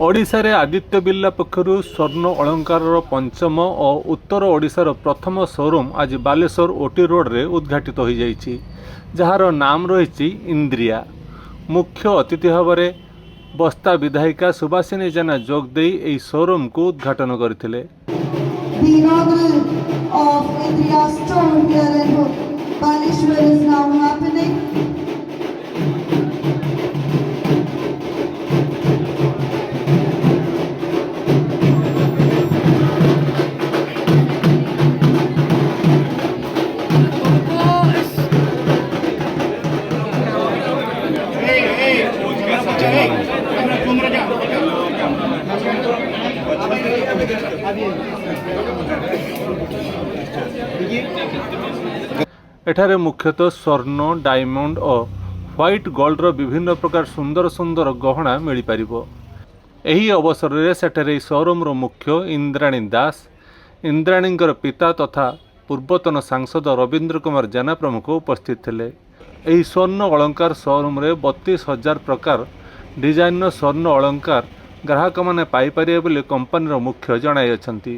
ଓଡ଼ିଶାରେ ଆଦିତ୍ୟ ବିର୍ଲା ପକ୍ଷରୁ ସ୍ୱର୍ଣ୍ଣ ଅଳଙ୍କାରର ପଞ୍ଚମ ଓ ଉତ୍ତର ଓଡ଼ିଶାର ପ୍ରଥମ ଶୋରୁମ୍ ଆଜି ବାଲେଶ୍ୱର ଓଟି ରୋଡ଼ରେ ଉଦ୍ଘାଟିତ ହୋଇଯାଇଛି, ଯାହାର ନାମ ରହିଛି ଇନ୍ଦ୍ରିୟା। ମୁଖ୍ୟ ଅତିଥି ଭାବରେ ବସ୍ତା ବିଧାୟିକା ସୁବାସିନୀ ଜେନା ଯୋଗଦେଇ ଏହି ଶୋରୁମ୍କୁ ଉଦ୍ଘାଟନ କରିଥିଲେ। The inaugural of Indriya store here in Baleshwar is now happening. ଏଠାରେ ମୁଖ୍ୟତଃ ସ୍ୱର୍ଣ୍ଣ, ଡାଇମଣ୍ଡ ଓ ହ୍ୱାଇଟ୍ ଗୋଲ୍ଡର ବିଭିନ୍ନ ପ୍ରକାର ସୁନ୍ଦର ସୁନ୍ଦର ଗହଣା ମିଳିପାରିବ। ଏହି ଅବସରରେ ସେଠାରେ ଏହି ଶୋରୁମ୍ର ମୁଖ୍ୟ ଇନ୍ଦ୍ରାଣୀ ଦାସ, ଇନ୍ଦ୍ରାଣୀଙ୍କର ପିତା ତଥା ପୂର୍ବତନ ସାଂସଦ ରବୀନ୍ଦ୍ର କୁମାର ଜେନା ପ୍ରମୁଖ ଉପସ୍ଥିତ ଥିଲେ। ଏହି ସ୍ୱର୍ଣ୍ଣ ଅଳଙ୍କାର ଶୋରୁମ୍ରେ 32,000 ପ୍ରକାର ଡିଜାଇନ୍ର ସ୍ୱର୍ଣ୍ଣ ଅଳଙ୍କାର ଗ୍ରାହକମାନେ ପାଇପାରିବେ ବୋଲି କମ୍ପାନୀର ମୁଖ୍ୟ ଜଣାଇଛନ୍ତି।